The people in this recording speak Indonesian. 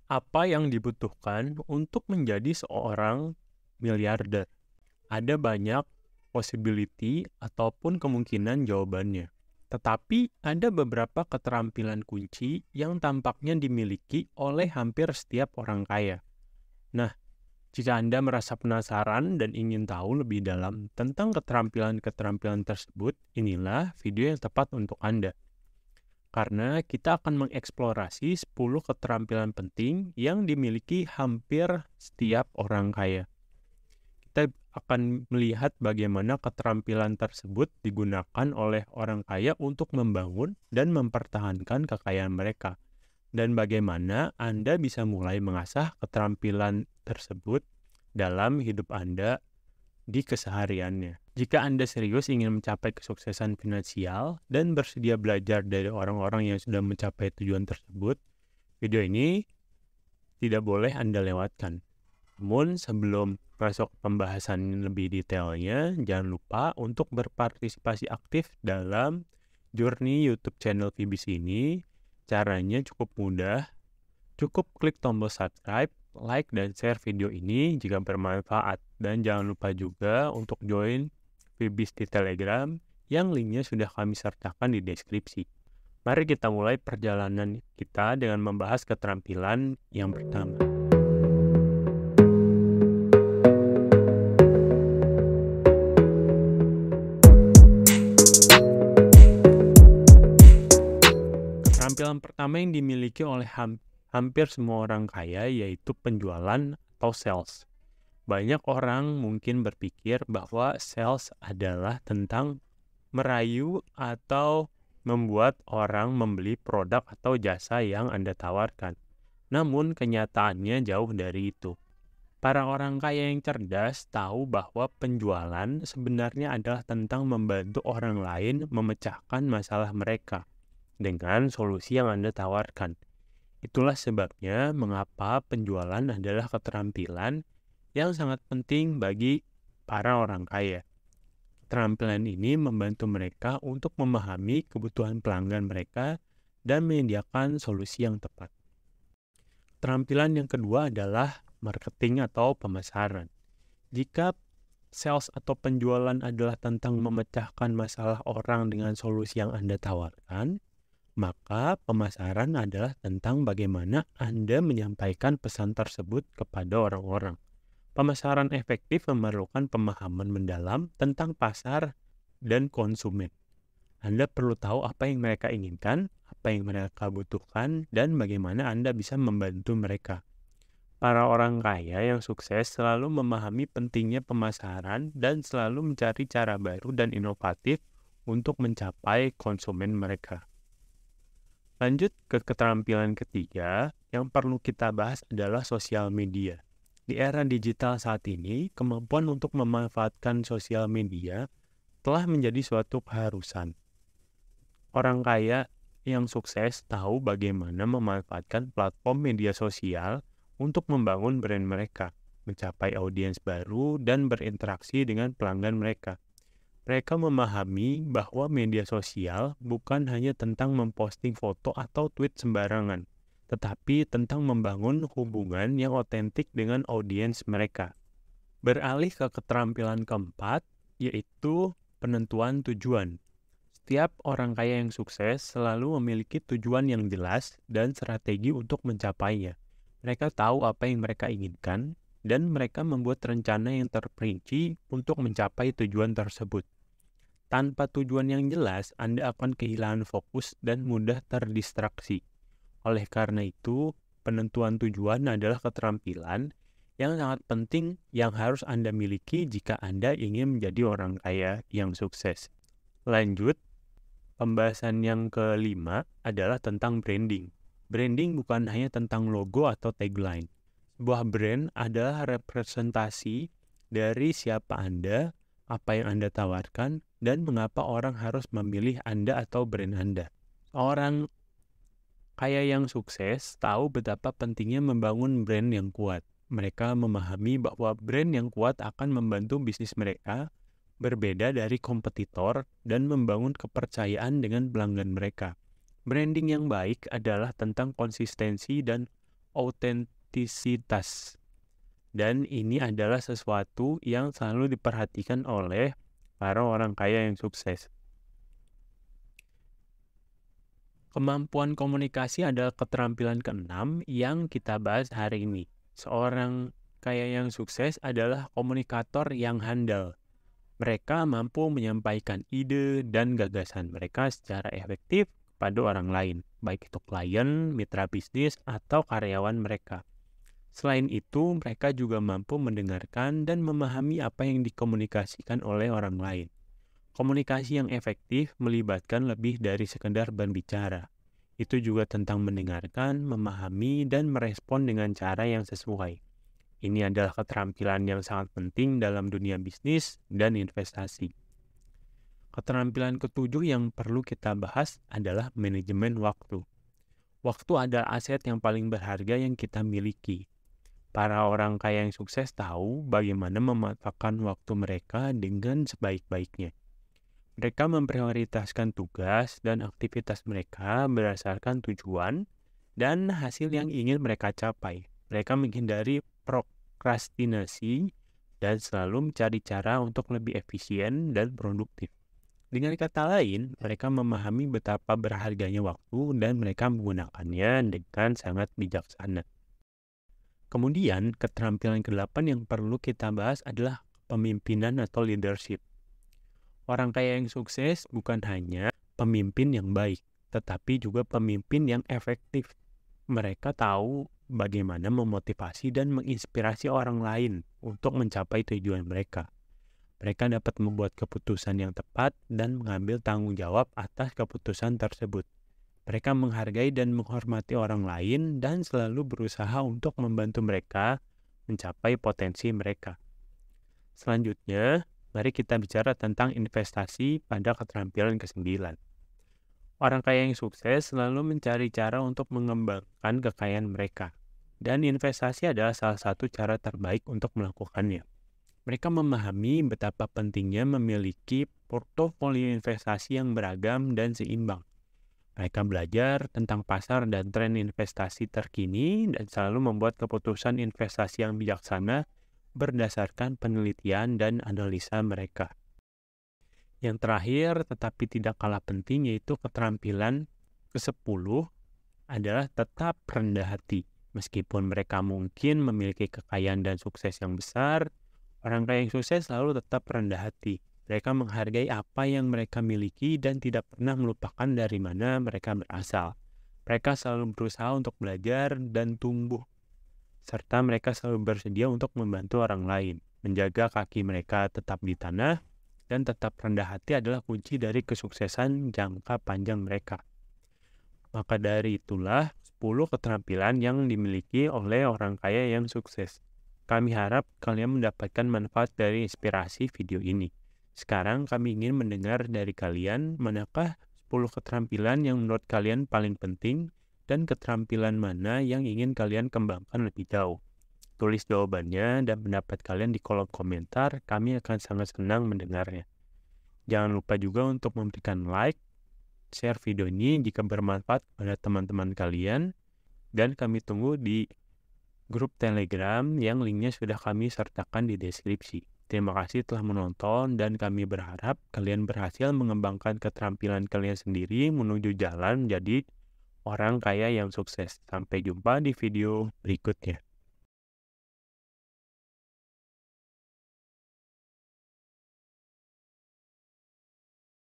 Apa yang dibutuhkan untuk menjadi seorang miliarder? Ada banyak possibility ataupun kemungkinan jawabannya. Tetapi ada beberapa keterampilan kunci yang tampaknya dimiliki oleh hampir setiap orang kaya. Nah, jika Anda merasa penasaran dan ingin tahu lebih dalam tentang keterampilan-keterampilan tersebut, inilah video yang tepat untuk Anda. Karena kita akan mengeksplorasi 10 keterampilan penting yang dimiliki hampir setiap orang kaya. Kita akan melihat bagaimana keterampilan tersebut digunakan oleh orang kaya untuk membangun dan mempertahankan kekayaan mereka. Dan bagaimana Anda bisa mulai mengasah keterampilan tersebut dalam hidup Anda di kesehariannya. Jika Anda serius ingin mencapai kesuksesan finansial dan bersedia belajar dari orang-orang yang sudah mencapai tujuan tersebut, video ini tidak boleh Anda lewatkan. Namun sebelum masuk pembahasan lebih detailnya, jangan lupa untuk berpartisipasi aktif dalam journey YouTube channel VBC ini. Caranya cukup mudah. Cukup klik tombol subscribe, like, dan share video ini jika bermanfaat. Dan jangan lupa juga untuk join VBC di Telegram yang linknya sudah kami sertakan di deskripsi. Mari kita mulai perjalanan kita dengan membahas keterampilan yang pertama. Keterampilan pertama yang dimiliki oleh hampir semua orang kaya yaitu penjualan atau sales. Banyak orang mungkin berpikir bahwa sales adalah tentang merayu atau membuat orang membeli produk atau jasa yang Anda tawarkan. Namun kenyataannya jauh dari itu. Para orang kaya yang cerdas tahu bahwa penjualan sebenarnya adalah tentang membantu orang lain memecahkan masalah mereka dengan solusi yang Anda tawarkan. Itulah sebabnya mengapa penjualan adalah keterampilan yang sangat penting bagi para orang kaya. Keterampilan ini membantu mereka untuk memahami kebutuhan pelanggan mereka dan menyediakan solusi yang tepat. Keterampilan yang kedua adalah marketing atau pemasaran. Jika sales atau penjualan adalah tentang memecahkan masalah orang dengan solusi yang Anda tawarkan, maka pemasaran adalah tentang bagaimana Anda menyampaikan pesan tersebut kepada orang-orang. Pemasaran efektif memerlukan pemahaman mendalam tentang pasar dan konsumen. Anda perlu tahu apa yang mereka inginkan, apa yang mereka butuhkan, dan bagaimana Anda bisa membantu mereka. Para orang kaya yang sukses selalu memahami pentingnya pemasaran dan selalu mencari cara baru dan inovatif untuk mencapai konsumen mereka. Lanjut ke keterampilan ketiga, yang perlu kita bahas adalah sosial media. Di era digital saat ini, kemampuan untuk memanfaatkan sosial media telah menjadi suatu keharusan. Orang kaya yang sukses tahu bagaimana memanfaatkan platform media sosial untuk membangun brand mereka, mencapai audiens baru, dan berinteraksi dengan pelanggan mereka. Mereka memahami bahwa media sosial bukan hanya tentang memposting foto atau tweet sembarangan, tetapi tentang membangun hubungan yang otentik dengan audiens mereka. Beralih ke keterampilan keempat, yaitu penentuan tujuan. Setiap orang kaya yang sukses selalu memiliki tujuan yang jelas dan strategi untuk mencapainya. Mereka tahu apa yang mereka inginkan, dan mereka membuat rencana yang terperinci untuk mencapai tujuan tersebut. Tanpa tujuan yang jelas, Anda akan kehilangan fokus dan mudah terdistraksi. Oleh karena itu, penentuan tujuan adalah keterampilan yang sangat penting yang harus Anda miliki jika Anda ingin menjadi orang kaya yang sukses. Lanjut, pembahasan yang kelima adalah tentang branding. Branding bukan hanya tentang logo atau tagline. Sebuah brand adalah representasi dari siapa Anda, apa yang Anda tawarkan, dan mengapa orang harus memilih Anda atau brand Anda. Orang kaya yang sukses tahu betapa pentingnya membangun brand yang kuat. Mereka memahami bahwa brand yang kuat akan membantu bisnis mereka berbeda dari kompetitor dan membangun kepercayaan dengan pelanggan mereka. Branding yang baik adalah tentang konsistensi dan autentisitas. Dan ini adalah sesuatu yang selalu diperhatikan oleh para orang kaya yang sukses. Kemampuan komunikasi adalah keterampilan keenam yang kita bahas hari ini. Seorang kaya yang sukses adalah komunikator yang handal. Mereka mampu menyampaikan ide dan gagasan mereka secara efektif kepada orang lain, baik itu klien, mitra bisnis, atau karyawan mereka. Selain itu, mereka juga mampu mendengarkan dan memahami apa yang dikomunikasikan oleh orang lain. Komunikasi yang efektif melibatkan lebih dari sekedar berbicara. Itu juga tentang mendengarkan, memahami, dan merespon dengan cara yang sesuai. Ini adalah keterampilan yang sangat penting dalam dunia bisnis dan investasi. Keterampilan ketujuh yang perlu kita bahas adalah manajemen waktu. Waktu adalah aset yang paling berharga yang kita miliki. Para orang kaya yang sukses tahu bagaimana memanfaatkan waktu mereka dengan sebaik-baiknya. Mereka memprioritaskan tugas dan aktivitas mereka berdasarkan tujuan dan hasil yang ingin mereka capai. Mereka menghindari prokrastinasi dan selalu mencari cara untuk lebih efisien dan produktif. Dengan kata lain, mereka memahami betapa berharganya waktu dan mereka menggunakannya dengan sangat bijaksana. Kemudian, keterampilan ke-8 yang perlu kita bahas adalah pemimpinan atau leadership. Orang kaya yang sukses bukan hanya pemimpin yang baik, tetapi juga pemimpin yang efektif. Mereka tahu bagaimana memotivasi dan menginspirasi orang lain untuk mencapai tujuan mereka. Mereka dapat membuat keputusan yang tepat dan mengambil tanggung jawab atas keputusan tersebut. Mereka menghargai dan menghormati orang lain dan selalu berusaha untuk membantu mereka mencapai potensi mereka. Selanjutnya, mari kita bicara tentang investasi pada keterampilan ke-9. Orang kaya yang sukses selalu mencari cara untuk mengembangkan kekayaan mereka. Dan investasi adalah salah satu cara terbaik untuk melakukannya. Mereka memahami betapa pentingnya memiliki portofolio investasi yang beragam dan seimbang. Mereka belajar tentang pasar dan tren investasi terkini dan selalu membuat keputusan investasi yang bijaksana berdasarkan penelitian dan analisa mereka. Yang terakhir, tetapi tidak kalah penting, yaitu keterampilan ke-10 adalah tetap rendah hati. Meskipun mereka mungkin memiliki kekayaan dan sukses yang besar, orang kaya yang sukses selalu tetap rendah hati. Mereka menghargai apa yang mereka miliki dan tidak pernah melupakan dari mana mereka berasal. Mereka selalu berusaha untuk belajar dan tumbuh, serta mereka selalu bersedia untuk membantu orang lain. Menjaga kaki mereka tetap di tanah dan tetap rendah hati adalah kunci dari kesuksesan jangka panjang mereka. Maka dari itulah 10 keterampilan yang dimiliki oleh orang kaya yang sukses. Kami harap kalian mendapatkan manfaat dari inspirasi video ini. Sekarang kami ingin mendengar dari kalian, manakah 10 keterampilan yang menurut kalian paling penting dan keterampilan mana yang ingin kalian kembangkan lebih jauh. Tulis jawabannya dan pendapat kalian di kolom komentar, kami akan sangat senang mendengarnya. Jangan lupa juga untuk memberikan like, share video ini jika bermanfaat pada teman-teman kalian, dan kami tunggu di grup Telegram yang linknya sudah kami sertakan di deskripsi. Terima kasih telah menonton dan kami berharap kalian berhasil mengembangkan keterampilan kalian sendiri menuju jalan menjadi orang kaya yang sukses. Sampai jumpa di video berikutnya.